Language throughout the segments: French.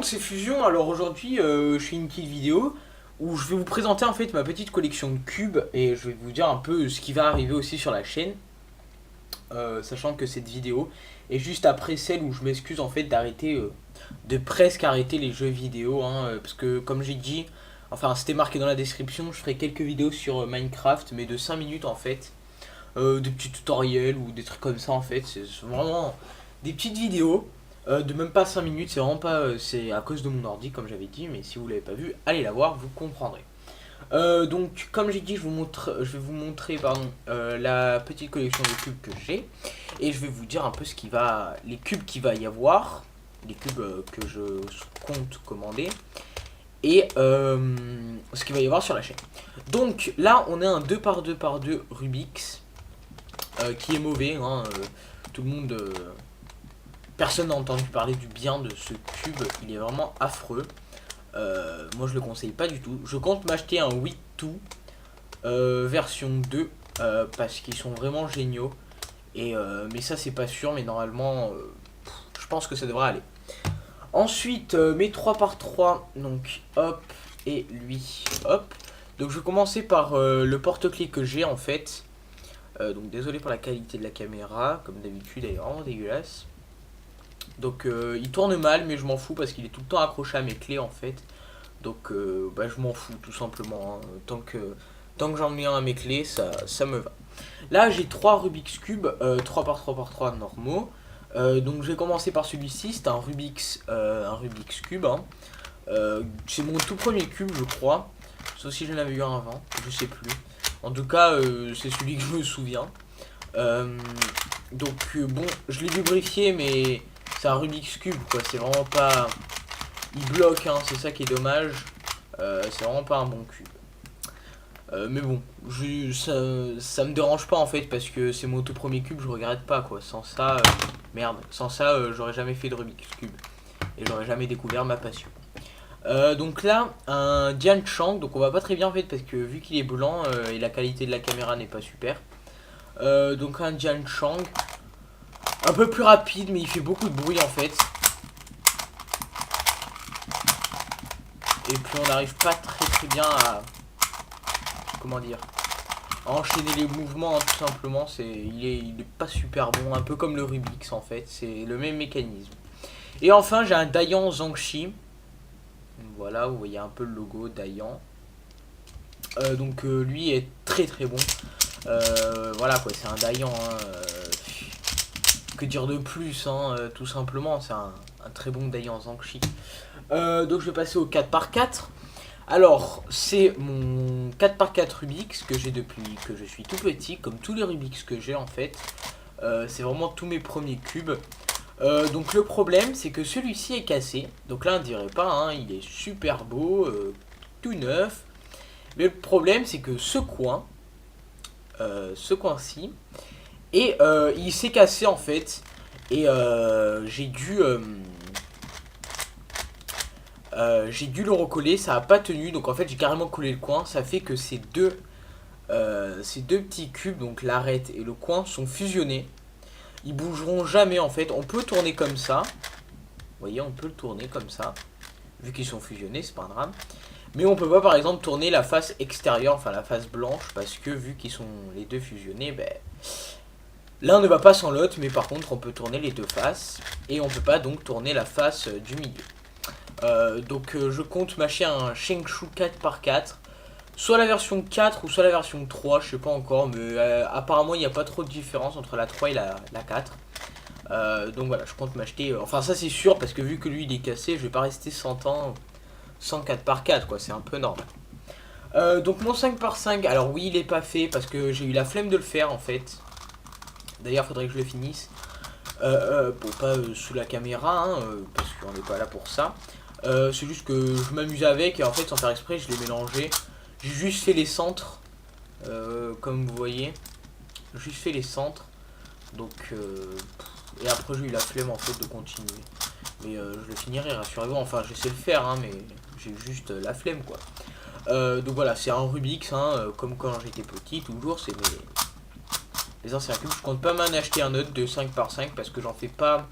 monde, c'est Fusion. Alors aujourd'hui, je fais une petite vidéo où je vais vous présenter en fait ma petite collection de cubes et je vais vous dire un peu ce qui va arriver aussi sur la chaîne, sachant que cette vidéo est juste après celle où je m'excuse en fait d'arrêter, de presque arrêter les jeux vidéo, hein, parce que comme j'ai dit, enfin c'était marqué dans la description, je ferai quelques vidéos sur Minecraft, mais de 5 minutes en fait, des petits tutoriels ou des trucs comme ça en fait, c'est vraiment des petites vidéos. De même pas 5 minutes, c'est vraiment pas. C'est à cause de mon ordi, comme j'avais dit, mais si vous l'avez pas vu, allez la voir, vous comprendrez. Donc, comme j'ai dit, je vais vous montrer pardon, la petite collection de cubes que j'ai. Et je vais vous dire un peu les cubes qu'il va y avoir, les cubes que je compte commander, et ce qu'il va y avoir sur la chaîne. Donc, là, on a un 2x2x2 Rubik's qui est mauvais, hein, tout le monde. Personne n'a entendu parler du bien de ce cube, il est vraiment affreux. Moi je le conseille pas du tout. Je compte m'acheter un 8-2 version 2 parce qu'ils sont vraiment géniaux. Mais ça c'est pas sûr, mais normalement je pense que ça devrait aller. Ensuite mes 3x3, donc hop, et lui, hop. Donc je vais commencer par le porte-clés que j'ai en fait. Donc désolé pour la qualité de la caméra, comme d'habitude elle est vraiment dégueulasse. Donc il tourne mal, mais je m'en fous parce qu'il est tout le temps accroché à mes clés en fait. Donc je m'en fous tout simplement, hein. Tant que j'en mets un à mes clés, ça me va. Là j'ai 3 Rubik's Cube, 3x3x3 normaux. Donc je vais commencer par celui-ci, c'est un Rubik's Cube, hein. C'est mon tout premier cube je crois. Sauf si j'en avais eu un avant, je sais plus. En tout cas c'est celui que je me souviens. Bon, je l'ai lubrifié mais... C'est un Rubik's Cube quoi, c'est vraiment pas... Il bloque, hein, c'est ça qui est dommage. C'est vraiment pas un bon cube. Mais bon, ça me dérange pas en fait parce que c'est mon tout premier cube, je regrette pas quoi. Sans ça, merde, sans ça j'aurais jamais fait de Rubik's Cube. Et j'aurais jamais découvert ma passion. Donc là, un Dian Chang, donc on va pas très bien en fait parce que vu qu'il est blanc et la qualité de la caméra n'est pas super. Donc un Dian Chang. Un peu plus rapide, mais il fait beaucoup de bruit en fait. Et puis on n'arrive pas très bien à... Comment dire, à enchaîner les mouvements, hein, tout simplement. Il est pas super bon, un peu comme le Rubik's en fait. C'est le même mécanisme. Et enfin j'ai un Dayan Zhangxi. Voilà, vous voyez un peu le logo Dayan. Lui est très bon. Voilà quoi, c'est un Dayan, hein, que dire de plus, hein, tout simplement, c'est un très bon Dayan Zhangxi. Donc je vais passer au 4x4. Alors, c'est mon 4x4 Rubik's que j'ai depuis que je suis tout petit, comme tous les Rubik's que j'ai en fait. C'est vraiment tous mes premiers cubes. Donc le problème, c'est que celui-ci est cassé. Donc là, on dirait pas, hein, il est super beau, tout neuf. Mais le problème, c'est que ce coin-ci, et il s'est cassé en fait. Et j'ai dû le recoller, ça a pas tenu. Donc en fait j'ai carrément collé le coin. Ça fait que ces deux petits cubes, donc l'arête et le coin, sont fusionnés. Ils bougeront jamais en fait. On peut tourner comme ça. Vous voyez, on peut le tourner comme ça. Vu qu'ils sont fusionnés, c'est pas un drame. Mais on peut pas par exemple tourner la face extérieure, enfin la face blanche, parce que vu qu'ils sont les deux fusionnés, ben... L'un ne va pas sans l'autre, mais par contre on peut tourner les deux faces. Et on peut pas donc tourner la face du milieu. Je compte m'acheter un Shengshu 4x4. Soit la version 4 ou soit la version 3, je sais pas encore. Mais apparemment il n'y a pas trop de différence entre la 3 et la 4. Donc voilà, je compte m'acheter... enfin ça c'est sûr, parce que vu que lui il est cassé, je vais pas rester 100 ans sans 4x4 quoi, c'est un peu normal. Donc mon 5x5, alors oui il est pas fait parce que j'ai eu la flemme de le faire en fait. D'ailleurs, faudrait que je le finisse. Bon, pas sous la caméra, hein, parce qu'on n'est pas là pour ça. C'est juste que je m'amusais avec et en fait, sans faire exprès, je l'ai mélangé. J'ai juste fait les centres, comme vous voyez. J'ai juste fait les centres. Donc, et après, j'ai eu la flemme en fait de continuer. Mais je le finirai, rassurez-vous. Enfin, je sais le faire, hein, mais j'ai juste la flemme, quoi. Donc voilà, c'est un Rubik's, hein, comme quand j'étais petit, toujours, c'est les anciens cubes. Je compte pas m'en acheter un autre de 5x5 parce que j'en fais pas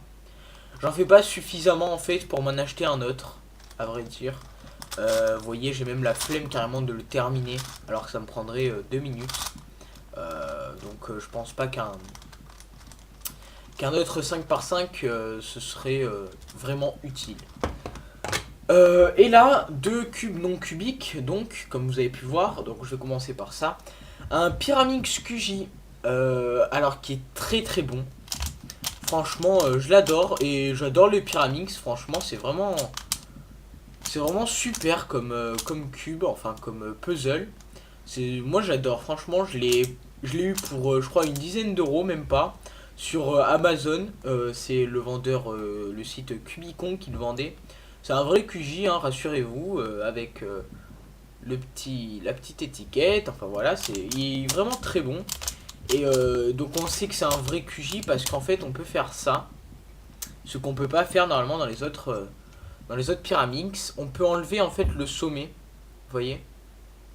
suffisamment en fait pour m'en acheter un autre. à vrai dire. Vous voyez, j'ai même la flemme carrément de le terminer, alors que ça me prendrait 2 minutes. Donc je pense pas qu'un autre 5 par 5 ce serait vraiment utile. Et là, 2 cubes non cubiques, donc comme vous avez pu voir, donc je vais commencer par ça. Un Pyraminx QJ, alors qui est très très bon. Franchement, je l'adore et j'adore le Pyraminx. Franchement, c'est vraiment super comme cube, enfin comme puzzle. Moi j'adore. Franchement, je l'ai eu pour je crois une dizaine d'euros, même pas, sur Amazon. C'est le vendeur, le site Cubicon qui le vendait. C'est un vrai QJ, hein, rassurez-vous, avec la petite étiquette. Enfin voilà, il est vraiment très bon. Et donc on sait que c'est un vrai QJ parce qu'en fait on peut faire ça, ce qu'on peut pas faire normalement dans les autres Pyraminx. On peut enlever en fait le sommet, vous voyez.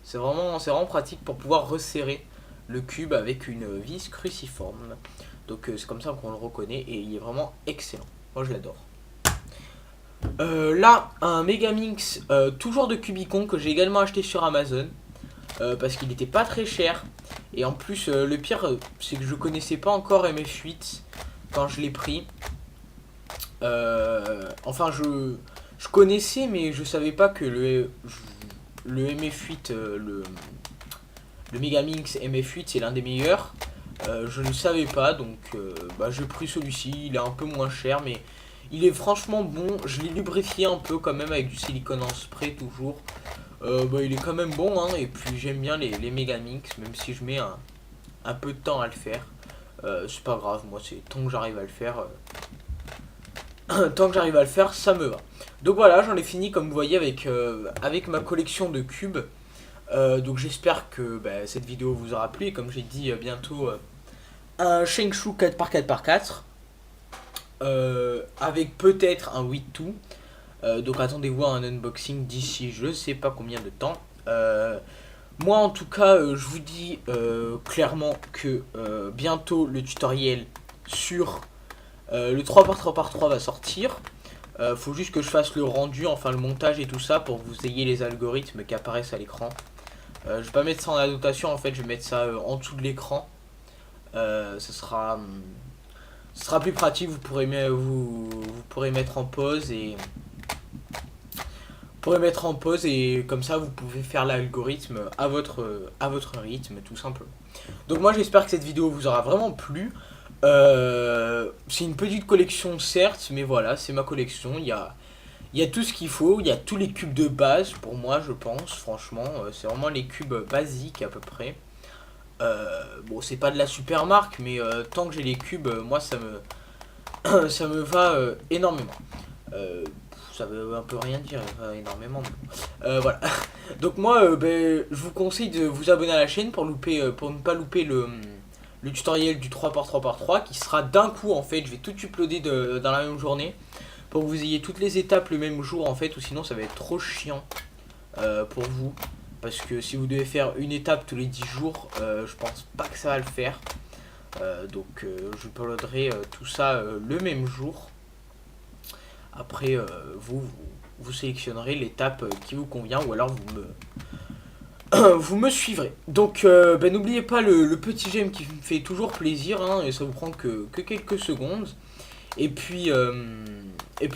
C'est vraiment pratique pour pouvoir resserrer le cube avec une vis cruciforme. Donc c'est comme ça qu'on le reconnaît et il est vraiment excellent. Moi je l'adore. Là, un Megaminx, toujours de Cubicon, que j'ai également acheté sur Amazon. Parce qu'il n'était pas très cher. Et en plus, le pire, c'est que je connaissais pas encore MF8 quand je l'ai pris. Enfin, je connaissais, mais je savais pas que le MF8, le Megaminx MF8, c'est l'un des meilleurs. Je ne le savais pas, donc bah, j'ai pris celui-ci. Il est un peu moins cher, mais il est franchement bon. Je l'ai lubrifié un peu quand même avec du silicone en spray toujours. Bah, il est quand même bon, hein, et puis j'aime bien les Megaminx, même si je mets un peu de temps à le faire. C'est pas grave, moi c'est tant que j'arrive à le faire, tant que j'arrive à le faire, ça me va. Donc voilà, j'en ai fini comme vous voyez avec ma collection de cubes. Donc j'espère que bah, cette vidéo vous aura plu, et comme j'ai dit bientôt un Shengshu 4x4x4 avec peut-être un 8-2. Donc attendez-vous à un unboxing d'ici je sais pas combien de temps. Moi en tout cas je vous dis clairement que bientôt le tutoriel sur le 3x3x3 va sortir. Faut juste que je fasse le rendu, enfin le montage et tout ça pour que vous ayez les algorithmes qui apparaissent à l'écran. Je vais pas mettre ça en annotation, en fait je vais mettre ça en dessous de l'écran. Ce sera plus pratique, vous pourrez mettre en pause et comme ça vous pouvez faire l'algorithme à votre rythme tout simplement. Donc moi j'espère que cette vidéo vous aura vraiment plu. C'est une petite collection certes, mais voilà, c'est ma collection. Il y a tout ce qu'il faut, il y a tous les cubes de base pour moi je pense, franchement. C'est vraiment les cubes basiques à peu près. Bon c'est pas de la super marque, mais tant que j'ai les cubes, moi ça me va énormément. Ça veut un peu rien dire, énormément. Voilà. Donc moi, ben, je vous conseille de vous abonner à la chaîne pour ne pas louper le tutoriel du 3x3x3 qui sera d'un coup en fait. Je vais tout uploader dans la même journée pour que vous ayez toutes les étapes le même jour en fait, ou sinon ça va être trop chiant pour vous. Parce que si vous devez faire une étape tous les 10 jours, je pense pas que ça va le faire. Donc je uploaderai tout ça le même jour. Après, vous sélectionnerez l'étape qui vous convient, ou alors vous me suivrez. Donc, ben, n'oubliez pas le petit j'aime qui me fait toujours plaisir, hein, et ça vous prend que quelques secondes. Et puis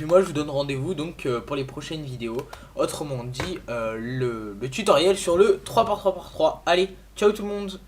moi, je vous donne rendez-vous donc pour les prochaines vidéos. Autrement dit, le tutoriel sur le 3x3x3. Allez, ciao tout le monde!